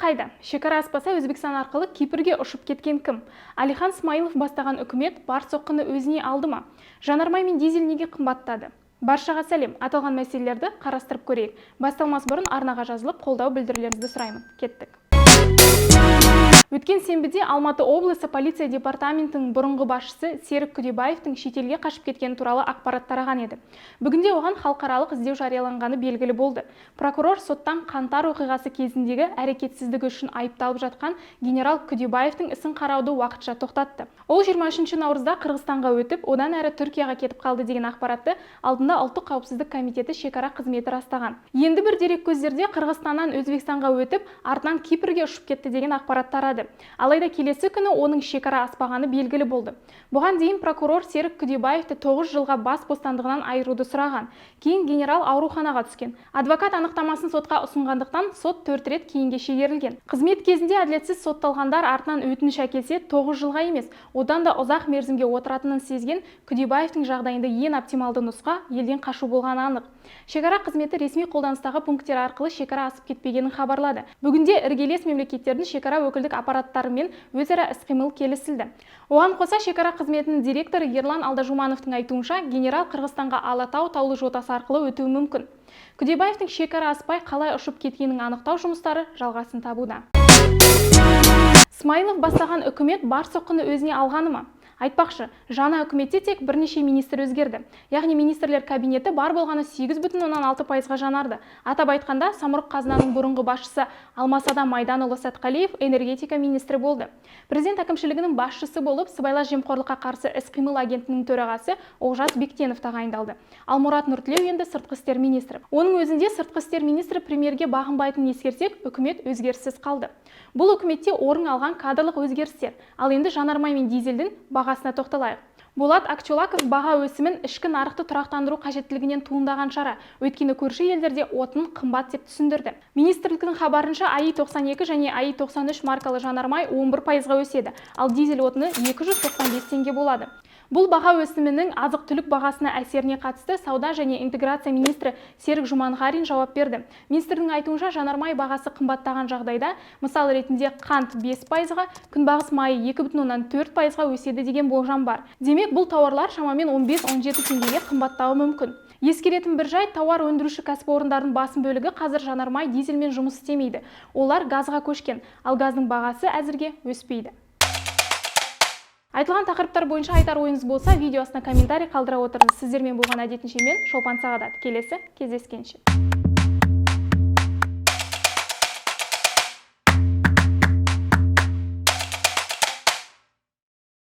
қайда? Шекара аспаса Өзбекстан арқылы Кипрге ұшып кеткен кім? Алихан Смайылов бастаған үкімет бар соққыны өзіне алды ма? Жанармай мен дизель неге қымбаттады? Баршаға сәлем. Аталған мәселелерді қарастырып көрейік. Басталмас бұрын арнаға жазылып қолдау білдірулеріңізді сұраймын. Кеттік. Өткен сенбіде Алматы облысы полиция департаментінің бұрынғы басшысы Серік Күдебаевтың шетелге қашып кеткені туралы ақпарат тараған еді. Бүгінде оған халықаралық іздеу жарияланғаны белгілі болды. Прокурор соттан қаңтар оқиғасы кезіндегі әрекетсіздігі үшін айыпталып жатқан генерал Күдебаевтың ісін қарауды уақытша тоқтатты. Ол 23 наурызда Қырғызстанға өтіп, одан әрі Түркияға кетіп қалды деген ақпаратты алдында Ұлттық қауіпсіздік комитеті шекара қызметі растаған. Енді бір дерек көздерде Қырғызстаннан Өзбекстанға өтіп, артынан Кипрге ұшып кетті деген ақпарат тарады. Алайда келесі күні оның шекара аспағаны белгілі болды. Бұған дейін прокурор Серік Күдебаевты 9 жылға бас бостандығынан айыруды сұраған. Кейін генерал ауруханаға түскен. Адвокат анықтамасын сотқа ұсынғандықтан сот 4 рет кейінге шегерілген. Қызмет кезінде әділетсіз сотталғандар артынан өтініш әкелсе 9 жылға емес, одан да ұзақ мерзімге отыратынын сезген Күдебаевтың жағдайында ең оптималды нұсқа елден қашу болғаны анық. Шекара қызметі ресми қолданыстағы пункттер арқылы шекара асып кетпегенін хабарлады. Бүгінде іргелес мемлекеттердің шекара өкілдік аппараттарымен өзара іс-қимыл келісілді. Оған қоса шекара қызметінің директоры Ерлан Алдажумановтың айтуынша, генерал Қырғызстанға Алатау таулы жотасы арқылы өтуі мүмкін. Күдебаевтың шекара аспай қалай ұшып кеткенін анықтау жұмыстары жалғасын табуда. Смайылов бастаған үкімет бар соққыны өзіне алғаны ма? Айтпақшы, жаңа үкіметте тек бірнеше министр өзгерді. Яғни министрлер кабинеті бар болғаны 8,6%-ға жанарды. Атап айтқанда, Самұрық қазынаның бұрынғы басшысы Алмасада Майданұлы Сәтқалиев энергетика министрі болды. Президент әкімшілігінің басшысы болып, сыбайлас жемқорлыққа қарсы іс-қимыл агенттігінің төрағасы Олжас Бектенов тағайындалды. Ал Мұрат Нұртілеу енді сыртқы істер министрі. Оның өзінде сыртқы істер министрі премьерге бағынбайтынын ескерсек, үкімет өзгеріссіз қалды. Бұл үкіметте орын алған кадрлық өзгерістер. Ал енді жанармай мен дизельдің бағасына тоқталайық. Болат Акчолаков баға өсімін ішкі нарықты тұрақтандыру қажеттілігінен туындаған шара. Өйткені көрші елдерде отын қымбат деп түсіндірді. Министрліктің хабарынша АИ-92 және АИ-93 маркалы жанармай 11%-ға өседі, ал дизель отыны 295 теңге болады. Бұл баға өсімінің азық-түлік бағасына әсеріне қатысты сауда және интеграция министрі Серік Жұманғарин жауап берді. Министрдің айтуынша, жанармай бағасы қымбаттаған жағдайда, мысал ретінде қант 5%-ға, күнбағыс майы 2,4%-ға өседі деген болжам бар. Демек, бұл тауарлар шамамен 15-17 теңгеге қымбаттауы мүмкін. Ескеретін бір жайт, тауар өндіруші кәсіпорындардың басым бөлігі қазір жанармай дизельмен жұмыс істемейді. Олар газға көшкен, ал газдың бағасы әзірге өспейді. Айтылған тақырыптар бойынша айтар ойыңыз болса, видео астына комментарий қалдыра отырыңыз. Сіздермен болған әдетінше мен Шолпан Сағадат. Келесі кездескенше.